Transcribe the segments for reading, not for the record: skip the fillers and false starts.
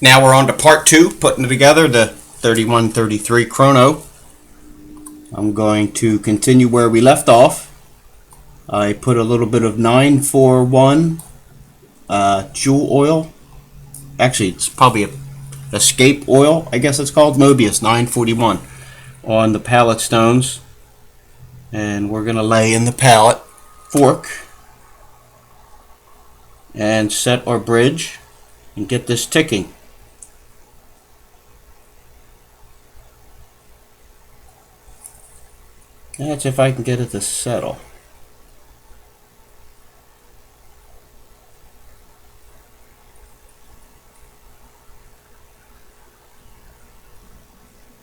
Now we're on to part 2, putting it together, the 3133 Chrono. I'm going to continue where we left off. I put a little bit of 941 jewel oil. Actually, it's probably a escape oil, I guess it's called, Mobius 941, on the pallet stones. And we're going to lay in the pallet fork and set our bridge and get this ticking. That's if I can get it to settle.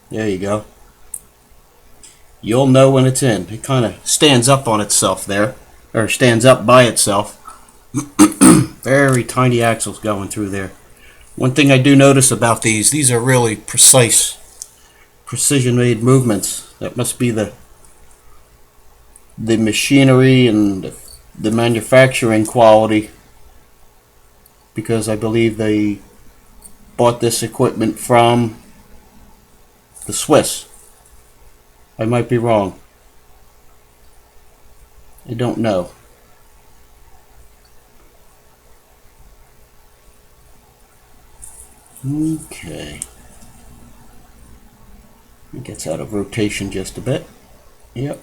There you go. You'll know when it's in. It kind of stands up on itself there, or stands up by itself. Very tiny axles going through there. One thing I do notice about these are really precise, precision-made movements. That must be the machinery and the manufacturing quality, because I believe they bought this equipment from the Swiss. I might be wrong. I don't know. Okay. It gets out of rotation just a bit. Yep.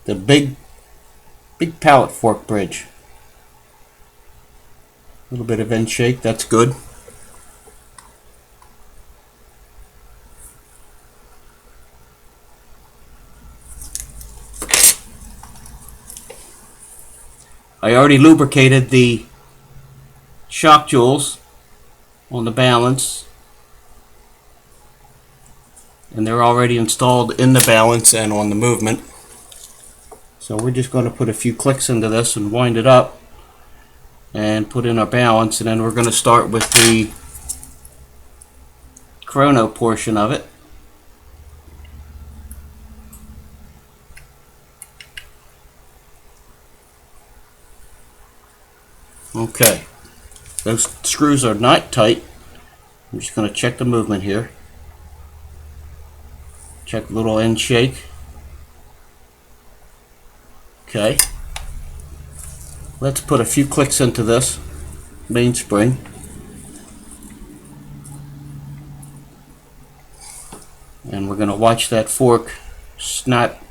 The big pallet fork bridge. A little bit of end shake, that's good. I already lubricated the shock jewels on the balance, and they're already installed in the balance and on the movement. So we're just going to put a few clicks into this and wind it up and put in our balance, and then we're going to start with the chrono portion of it. Okay, those screws are not tight. I'm just going to check the movement here. Check the little end shake. Okay, let's put a few clicks into this mainspring. And we're going to watch that fork snap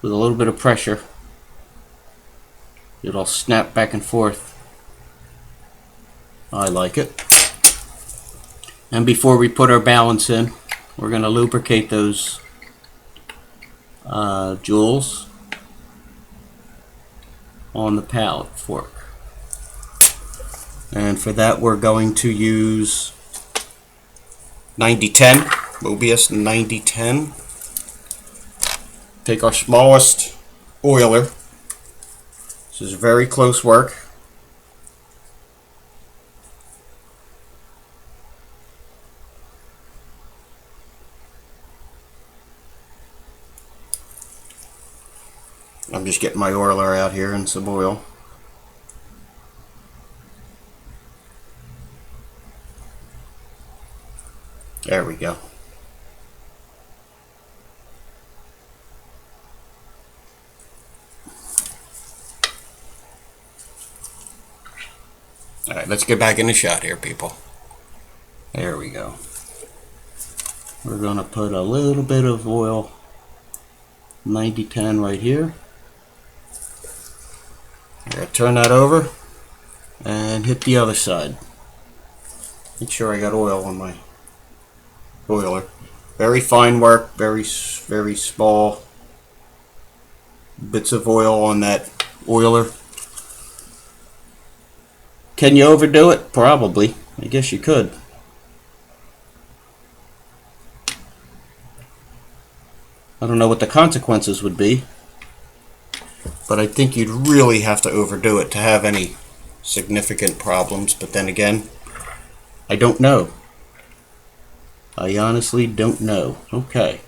with a little bit of pressure. It'll snap back and forth. I like it. And before we put our balance in, we're going to lubricate those jewels on the pallet fork. And for that we're going to use 9010, Mobius 9010. Take our smallest oiler. This is very close work. I'm just getting my oiler out here and some oil. There we go. Alright, let's get back in the shot here, people. There we go. We're going to put a little bit of oil, 9010 right here. I'm going to turn that over and hit the other side. Make sure I got oil on my oiler. Very fine work, very small bits of oil on that oiler. Can you overdo it? Probably. I guess you could. I don't know what the consequences would be, but I think you'd really have to overdo it to have any significant problems. But then again, I don't know. I honestly don't know. Okay.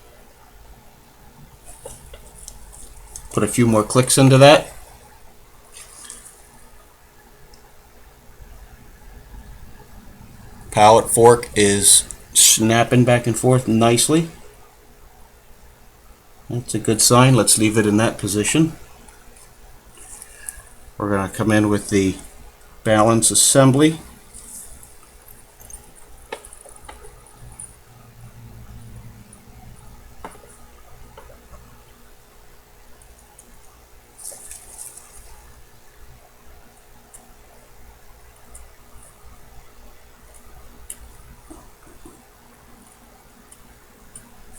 Put a few more clicks into that. Pallet fork is snapping back and forth nicely. That's a good sign. Let's leave it in that position. We're going to come in with the balance assembly.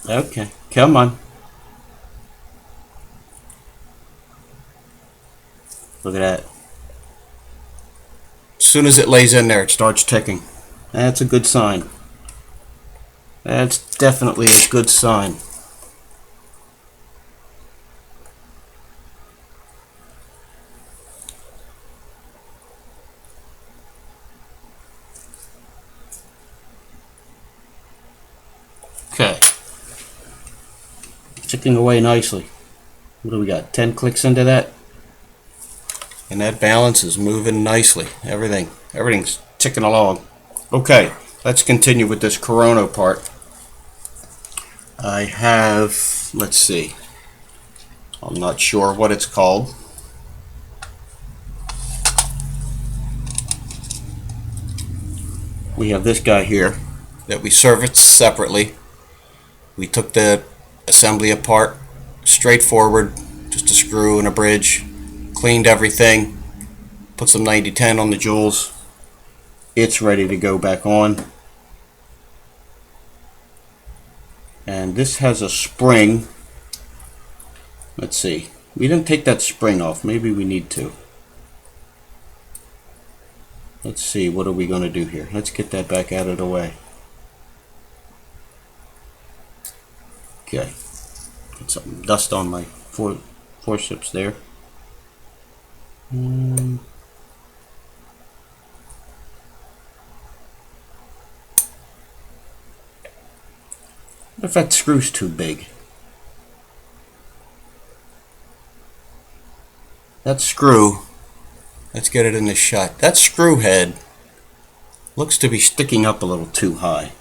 Okay, come on. Look at that. As soon as it lays in there, it starts ticking. That's a good sign. That's definitely a good sign. Okay. Ticking away nicely. What do we got? 10 clicks into that? And that balance is moving nicely. Everything's ticking along. Okay, let's continue with this Chrono part. I have, let's see, I'm not sure what it's called. We have this guy here that we serviced separately. We took the assembly apart, straightforward, just a screw and a bridge, cleaned everything, put some 9010 on the jewels. It's ready to go back on. And this has a spring. Let's see. We didn't take that spring off. Maybe we need to. Let's see. What are we going to do here? Let's get that back out of the way. Okay. Put some dust on my forceps there. What if that screw's too big? That screw, let's get it in the shot. That screw head looks to be sticking up a little too high.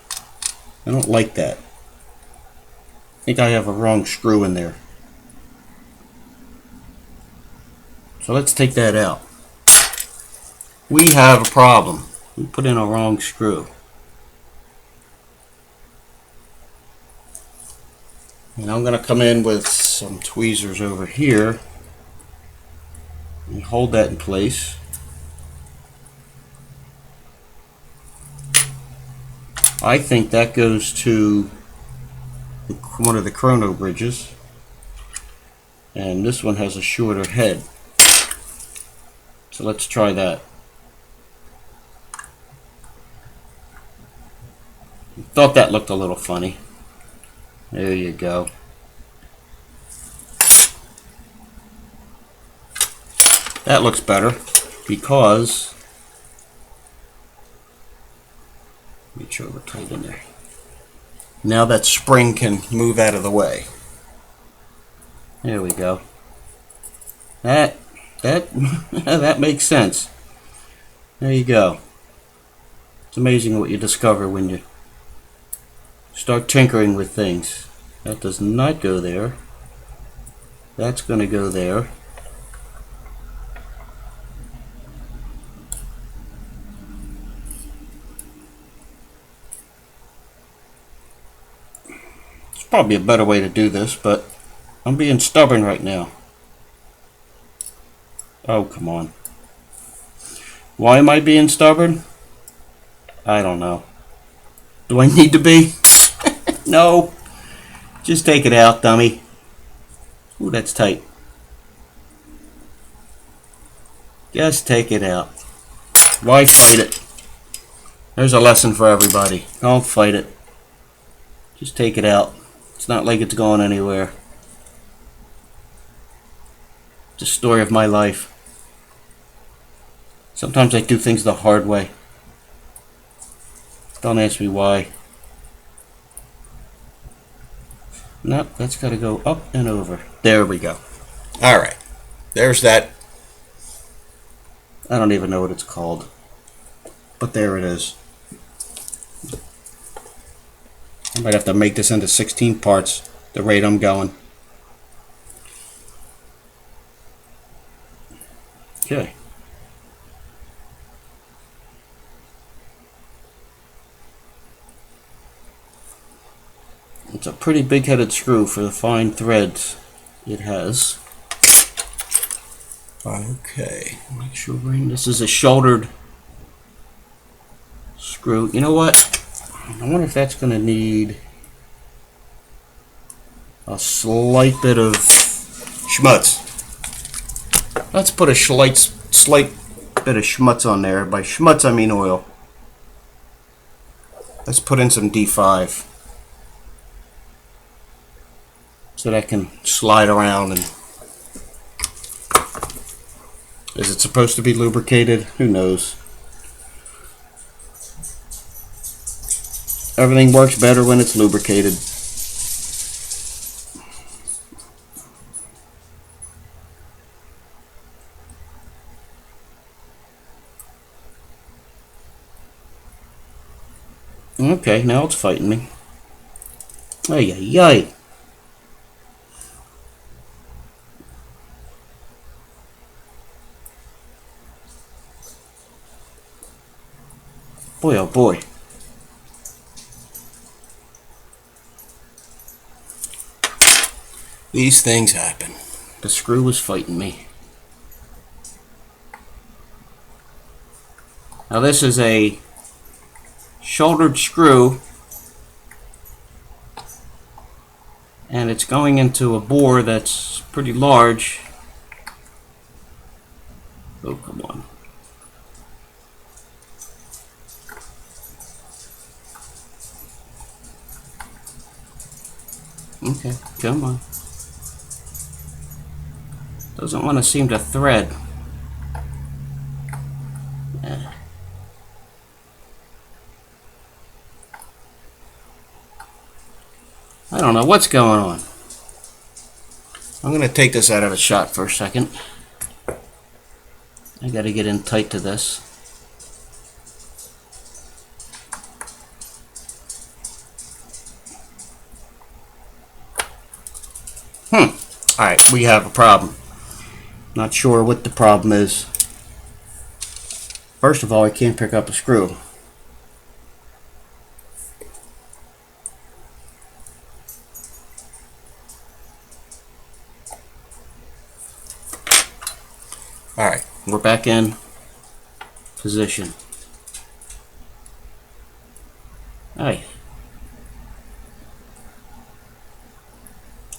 I don't like that. I think I have a wrong screw in there. So let's take that out. We have a problem. We put in a wrong screw. And I'm going to come in with some tweezers over here and hold that in place. I think that goes to one of the Chrono bridges, and this one has a shorter head. So let's try that. Thought that looked a little funny. There you go. That looks better because, make sure we're tight in there. Now that spring can move out of the way. There we go. That that makes sense. There you go. It's amazing what you discover when you start tinkering with things. That does not go there. That's going to go there. It's probably a better way to do this, but I'm being stubborn right now. Oh, come on. Why am I being stubborn? I don't know. Do I need to be? No. Just take it out, dummy. Ooh, that's tight. Just take it out. Why fight it? There's a lesson for everybody. Don't fight it. Just take it out. It's not like it's going anywhere. It's the story of my life. Sometimes I do things the hard way. Don't ask me why. Nope, that's got to go up and over. There we go. All right. There's that. I don't even know what it's called. But there it is. I might have to make this into 16 parts, the rate I'm going. Okay. It's a pretty big-headed screw for the fine threads it has. Okay, make sure this is a shouldered screw. You know what? I wonder if that's going to need a slight bit of schmutz. Let's put a slight bit of schmutz on there. By schmutz, I mean oil. Let's put in some D5 so that can slide around. And is it supposed to be lubricated? Who knows? Everything works better when it's lubricated. Okay, now it's fighting me. Ay, ay, ay. Boy, oh boy. These things happen. The screw was fighting me. Now this is a shouldered screw, and it's going into a bore that's pretty large. Oh, come on. Okay, come on. Doesn't want to seem to thread. I don't know what's going on. I'm going to take this out of the shot for a second. I got to get in tight to this. Alright, we have a problem. Not sure what the problem is. First of all, I can't pick up a screw. Alright, we're back in position. Alright.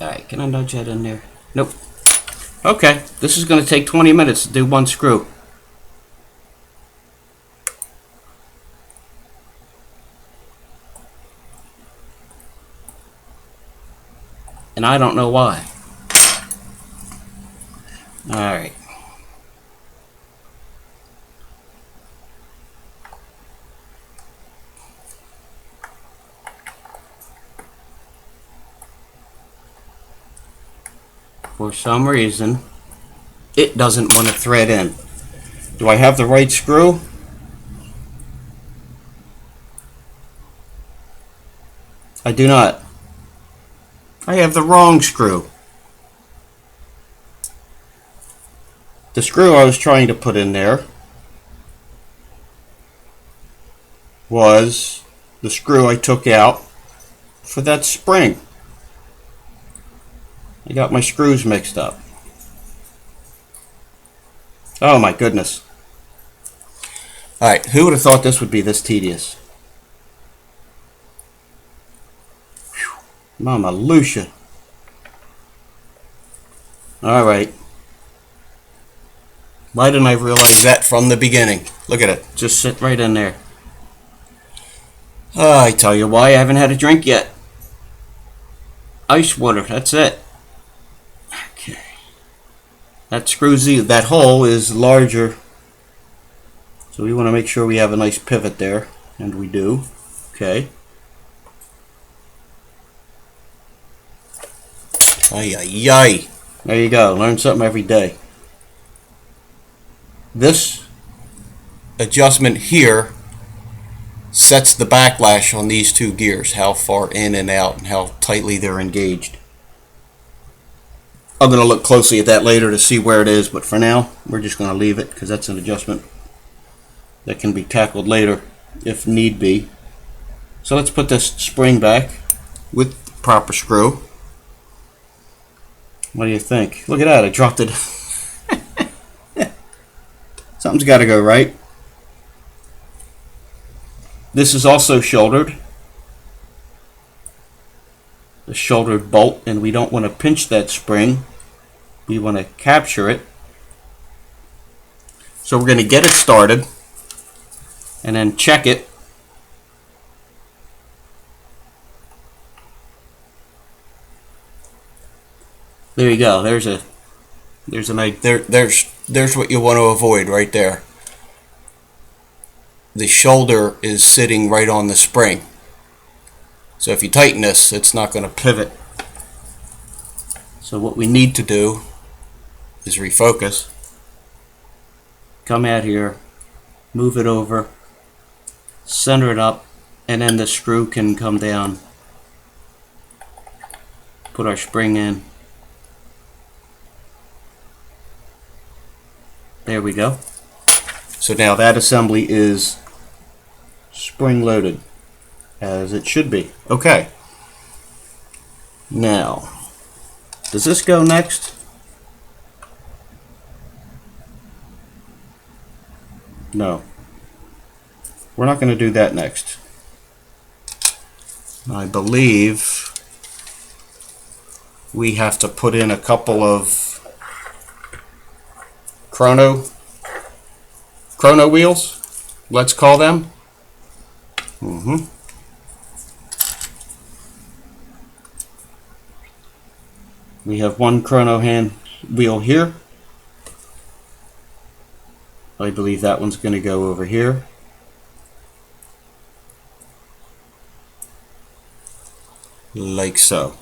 Alright, can I nudge that in there? Nope. Okay, this is going to take 20 minutes to do one screw. And I don't know why. Alright. For some reason, it doesn't want to thread in. Do I have the right screw? I do not. I have the wrong screw. The screw I was trying to put in there was the screw I took out for that spring. I got my screws mixed up. Oh my goodness. Alright, who would have thought this would be this tedious? Whew. Mama Lucia. Alright. Why didn't I realize that from the beginning? Look at it. Just sit right in there. I tell you why, I haven't had a drink yet. Ice water, that's it. Okay. That screws that hole is larger. So we want to make sure we have a nice pivot there. And we do. Okay. Ay, ay, ay. There you go. Learn something every day. This adjustment here sets the backlash on these two gears, how far in and out and how tightly they're engaged. I'm going to look closely at that later to see where it is, but for now we're just going to leave it because that's an adjustment that can be tackled later if need be. So let's put this spring back with the proper screw. What do you think? Look at that, I dropped it. Something's got to go right. This is also shouldered. The shouldered bolt, and we don't want to pinch that spring. We want to capture it. So we're going to get it started and then check it. There you go. There's what you want to avoid right there. The shoulder is sitting right on the spring. So if you tighten this, it's not going to pivot. So what we need to do is refocus. Come out here, move it over, center it up, and then the screw can come down. Put our spring in. There we go. So now that assembly is spring loaded, as it should be. Okay. Now, does this go next? No. We're not going to do that next. I believe we have to put in a couple of Chrono wheels, let's call them. We have one Chrono hand wheel here. I believe that one's going to go over here. Like so.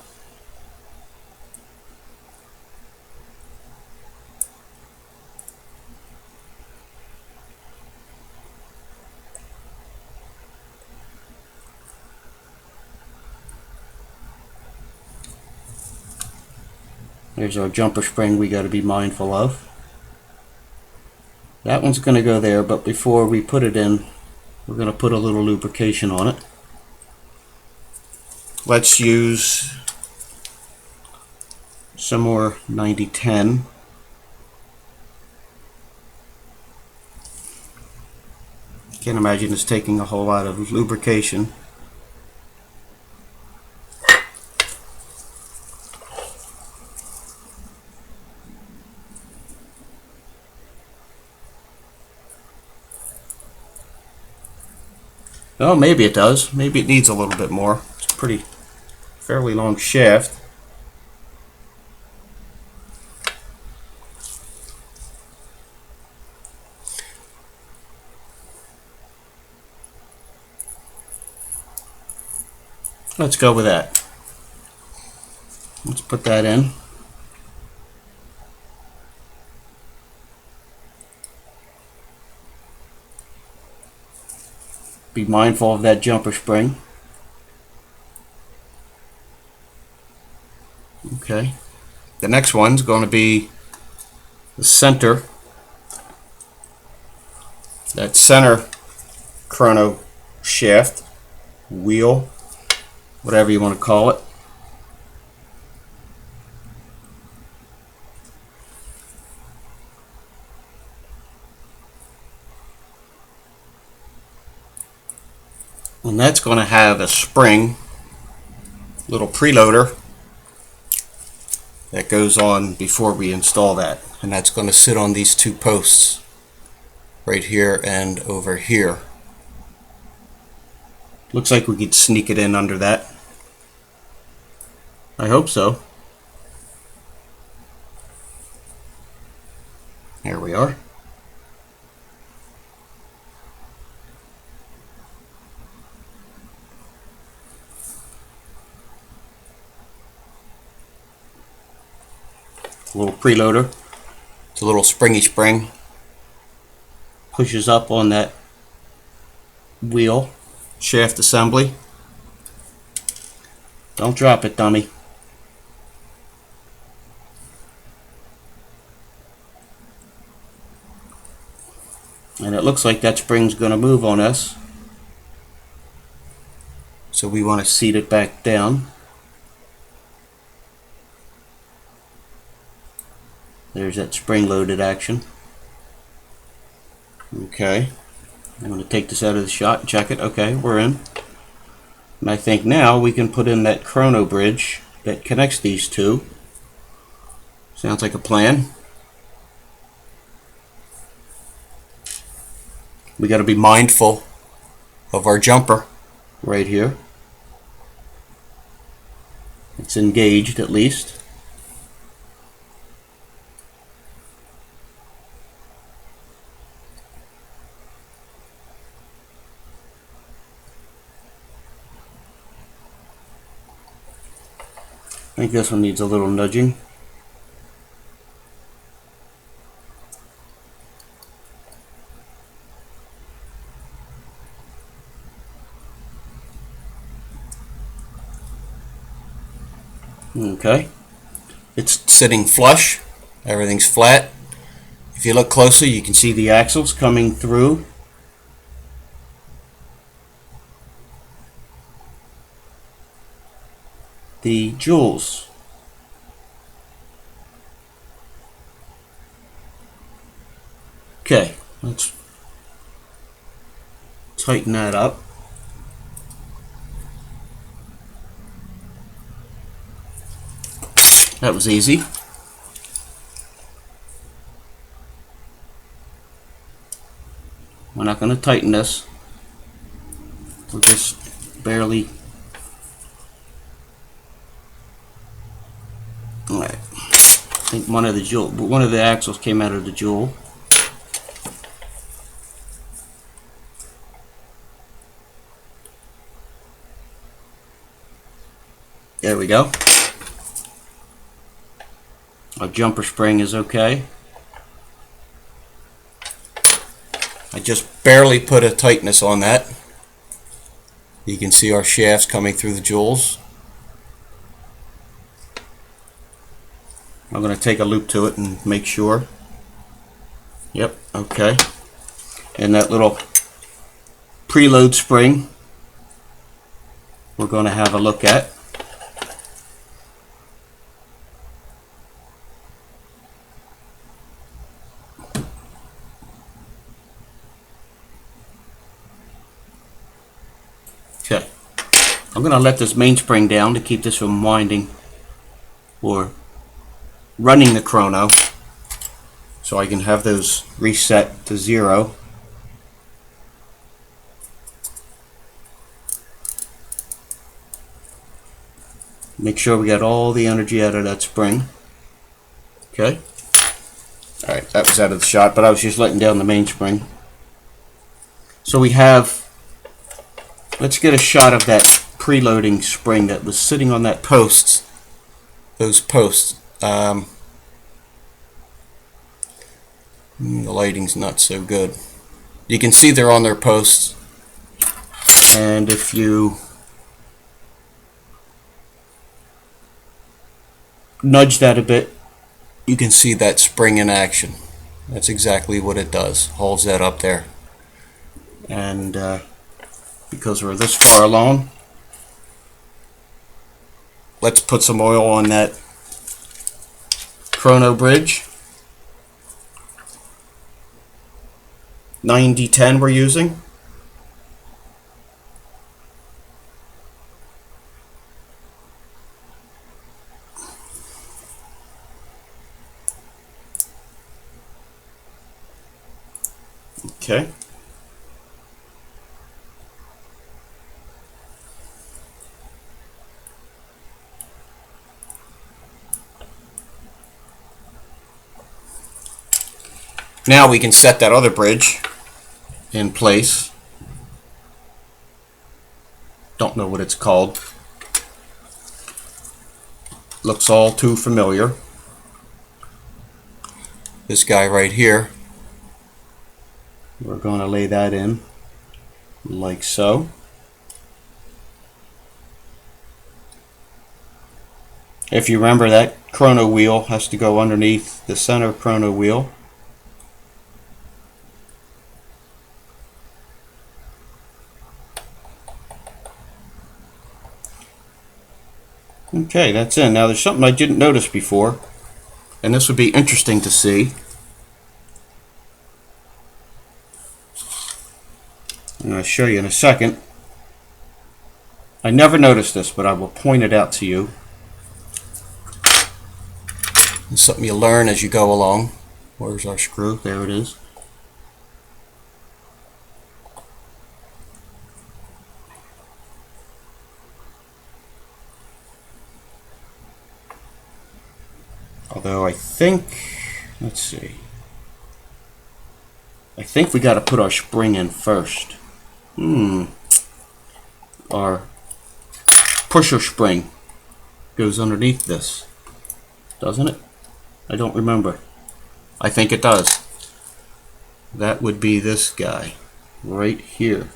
There's our jumper spring we got to be mindful of. That one's going to go there, but before we put it in, we're going to put a little lubrication on it. Let's use some more 9010. Can't imagine it's taking a whole lot of lubrication. Oh, maybe it does. Maybe it needs a little bit more. It's a fairly long shaft. Let's go with that. Let's put that in. Be mindful of that jumper spring. Okay. The next one's going to be the center. That center chrono shaft, wheel, whatever you want to call it. And that's going to have a spring, little preloader that goes on before we install that. And that's going to sit on these two posts right here and over here. Looks like we could sneak it in under that. I hope so. There we are. A little preloader. It's a little springy spring. Pushes up on that wheel shaft assembly. Don't drop it, dummy. And it looks like that spring's going to move on us. So we want to seat it back down. There's that spring-loaded action. Okay. I'm going to take this out of the shot and check it. Okay, we're in. And I think now we can put in that chrono bridge that connects these two. Sounds like a plan. We got to be mindful of our jumper right here. It's engaged at least. I think this one needs a little nudging. Okay, it's sitting flush, everything's flat. If you look closely, you can see the axles coming through. The jewels. Okay, let's tighten that up. That was easy. We're not going to tighten this. We'll just barely. Alright. I think one of the axles came out of the jewel. There we go. Our jumper spring is okay. I just barely put a tightness on that. You can see our shafts coming through the jewels. I'm going to take a loop to it and make sure. Yep, okay. And that little preload spring we're going to have a look at. Okay. I'm going to let this mainspring down to keep this from winding or running the chrono, so I can have those reset to 0. Make sure we get all the energy out of that spring. Okay. Alright, that was out of the shot, but I was just letting down the mainspring. So we have, let's get a shot of that preloading spring that was sitting on that post. Those posts. The lighting's not so good. You can see they're on their posts, and if you nudge that a bit, you can see that spring in action. That's exactly what it does. Holds that up there. And because we're this far along, let's put some oil on that chrono bridge. 9010 we're using. Okay. Now we can set that other bridge in place. Don't know what it's called. Looks all too familiar. this guy right here. We're going to lay that in like so. If you remember, that chrono wheel has to go underneath the center chrono wheel. Okay, that's in. Now there's something I didn't notice before, and this would be interesting to see. I'm going to show you in a second. I never noticed this, but I will point it out to you. It's something you learn as you go along. Where's our screw? There it is. Although I think, let's see. I think we got to put our spring in first. Our pusher spring goes underneath this, doesn't it? I don't remember. I think it does. That would be this guy right here.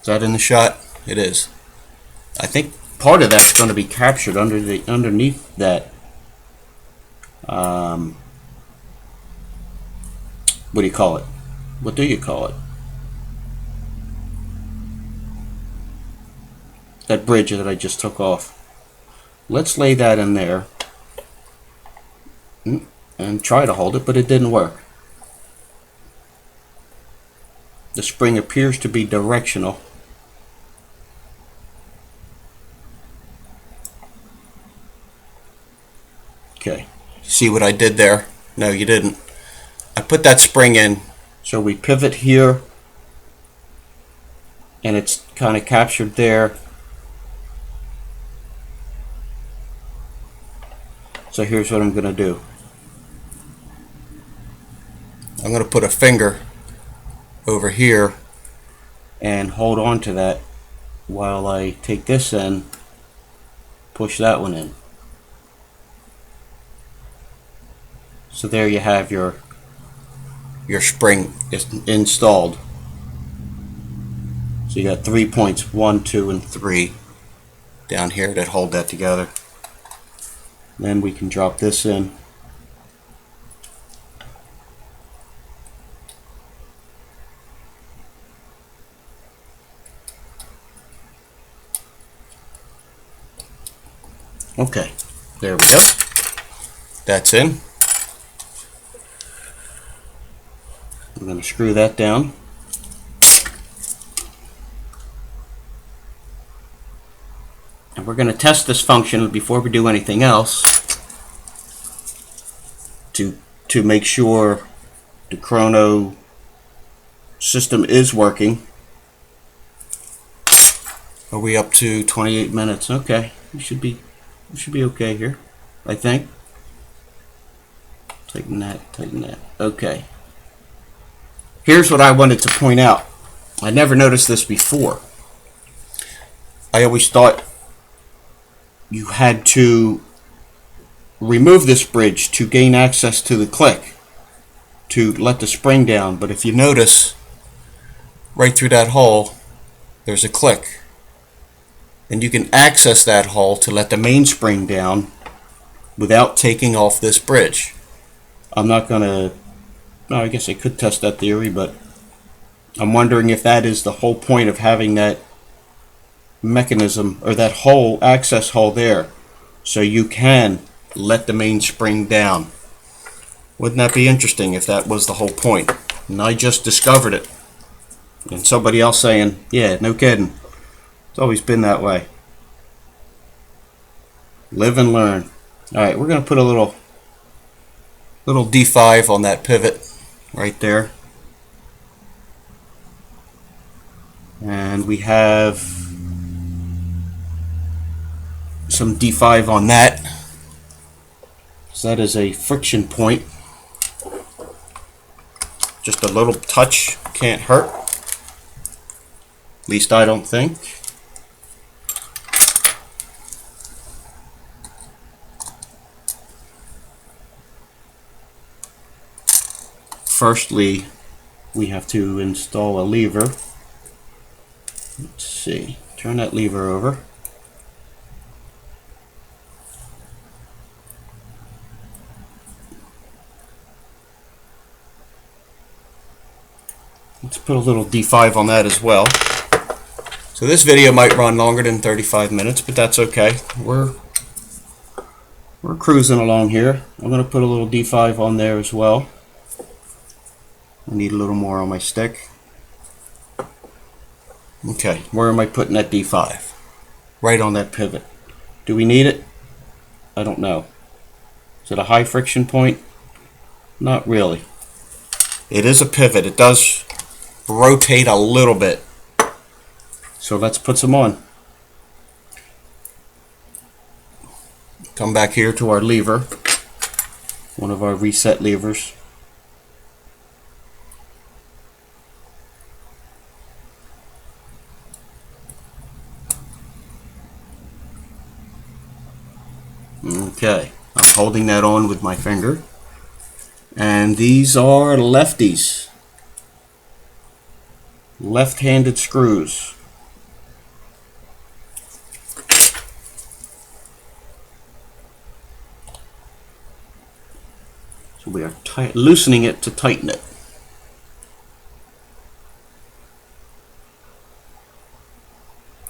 Is that in the shot? It is. I think part of that's going to be captured underneath that. What do you call it? What do you call it? That bridge that I just took off. Let's lay that in there and try to hold it, but it didn't work. The spring appears to be directional. Okay, see what I did there? No, you didn't. I put that spring in, so we pivot here, and it's kind of captured there. So here's what I'm going to do. I'm going to put a finger over here and hold on to that while I take this in, push that one in. So there you have your spring is installed. So you got 3 points, 1, 2, and 3 down here that hold that together. Then we can drop this in. Okay, there we go. That's in. I'm going to screw that down. And we're going to test this function before we do anything else to make sure the chrono system is working. Are we up to 28 minutes? Okay, we should be okay here, I think. Tighten that, tighten that. Okay. Here's what I wanted to point out. I never noticed this before. I always thought you had to remove this bridge to gain access to the click, to let the spring down. But if you notice, right through that hole, there's a click. And you can access that hole to let the main spring down without taking off this bridge. I'm not going to... No, I guess I could test that theory, but I'm wondering if that is the whole point of having that mechanism, or that hole, access hole there, so you can let the main spring down. Wouldn't that be interesting if that was the whole point? And I just discovered it. And somebody else saying, yeah, no kidding. It's always been that way. Live and learn. Alright, we're going to put a little D5 on that pivot right there. And we have some D5 on that. So that is a friction point. Just a little touch can't hurt. At least I don't think. firstly, we have to install a lever. Let's see, turn that lever over. Let's put a little D5 on that as well. So this video might run longer than 35 minutes, but that's okay. We're cruising along here. I'm going to put a little D5 on there as well. I need a little more on my stick. Okay, where am I putting that D5? Right on that pivot. Do we need it? I don't know. Is it a high friction point? Not really. It is a pivot. It does rotate a little bit. So let's put some on. Come back here to our lever, one of our reset levers. Okay, I'm holding that on with my finger. And these are lefties. Left-handed screws. So we are loosening it to tighten it.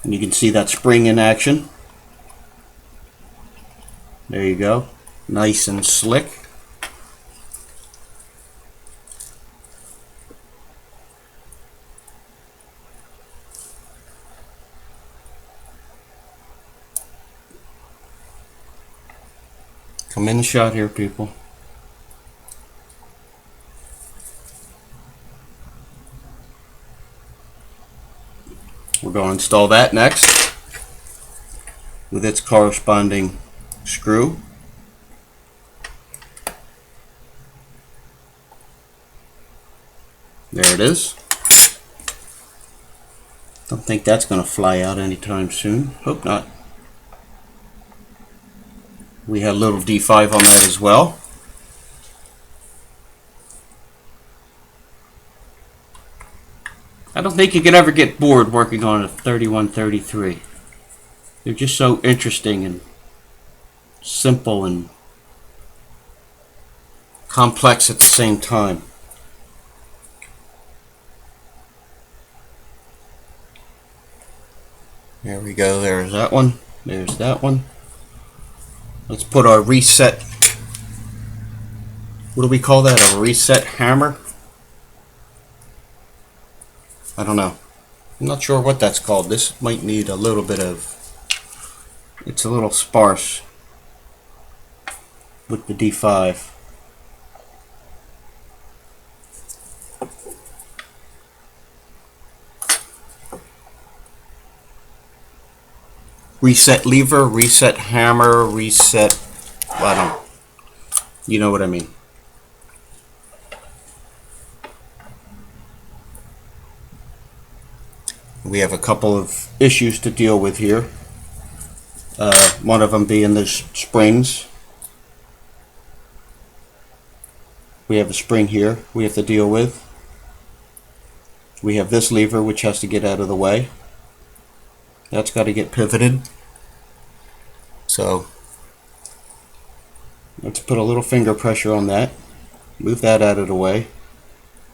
And you can see that spring in action. There you go. Nice and slick. Come in the shot here, people. We're going to install that next with its corresponding screw. There it is. Don't think that's going to fly out anytime soon. Hope not. We had a little D5 on that as well. I don't think you can ever get bored working on a 3133. They're just so interesting and simple and complex at the same time. There we go. There's that one. There's that one. Let's put our reset. What do we call that? A reset hammer? I don't know. I'm not sure what that's called. This might need a little bit of... It's a little sparse with the D5. Reset lever, reset hammer, reset... I don't... You know what I mean. We have a couple of issues to deal with here. One of them being the springs. We have a spring here we have to deal with. We have this lever which has to get out of the way. That's got to get pivoted. So let's put a little finger pressure on that. Move that out of the way.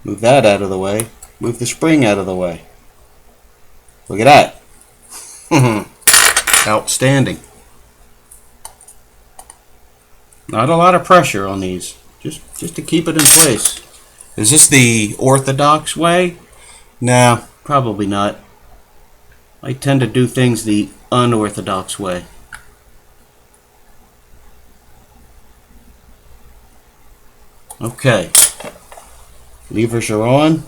Move that out of the way. Move the spring out of the way. Look at that. Outstanding. Not a lot of pressure on these. Just to keep it in place. Is this the orthodox way? No, probably not. I tend to do things the unorthodox way. Okay. Levers are on.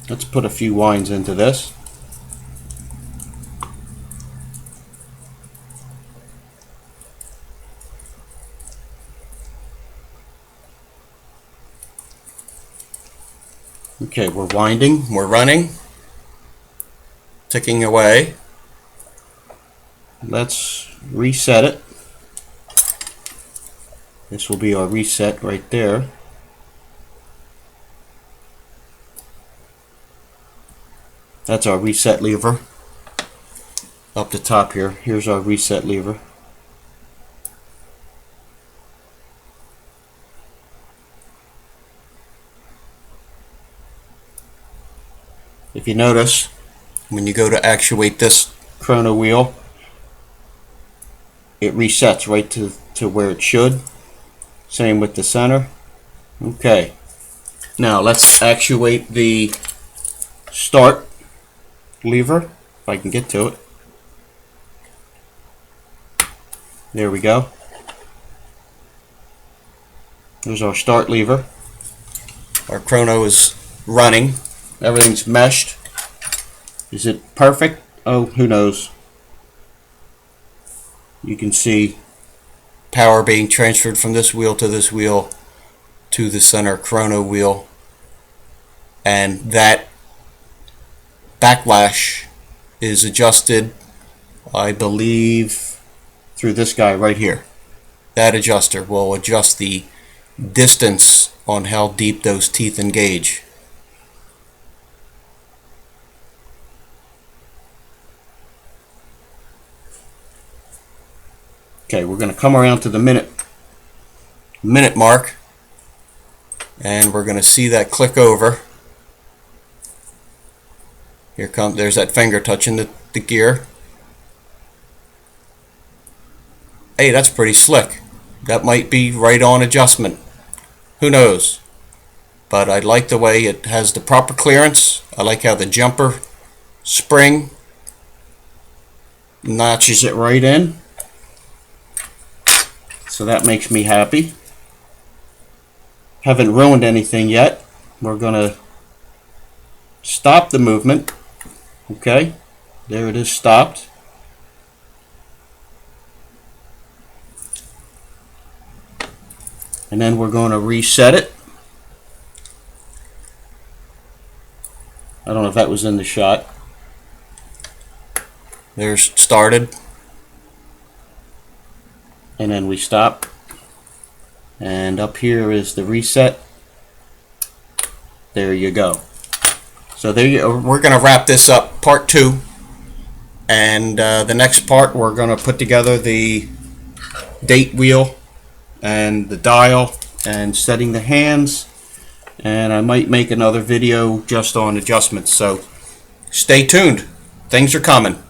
Let's put a few winds into this. Okay, we're winding, we're running, ticking away. Let's reset it. This will be our reset right there. That's our reset lever. Up the top here, here's our reset lever. If you notice, when you go to actuate this chrono wheel, it resets right to where it should. Same with the center. Okay, now let's actuate the start lever, if I can get to it. There we go. There's our start lever. Our chrono is running. Everything's meshed. Is it perfect? Oh, who knows. You can see power being transferred from this wheel to this wheel to the center chrono wheel, and that backlash is adjusted, I believe, through this guy right here. That adjuster will adjust the distance on how deep those teeth engage. Okay, we're going to come around to the minute mark, and we're going to see that click over. There's that finger touching the gear. Hey, that's pretty slick. That might be right on adjustment. Who knows? But I like the way it has the proper clearance. I like how the jumper spring notches it right in. So that makes me happy. Haven't ruined anything yet. We're going to stop the movement. Okay, there it is, stopped. And then we're going to reset it. I don't know if that was in the shot. There's started. And then we stop. And up here is the reset. There you go. So there you, we're going to wrap this up, part 2. And the next part, we're going to put together the date wheel and the dial and setting the hands. And I might make another video just on adjustments. So stay tuned. Things are coming.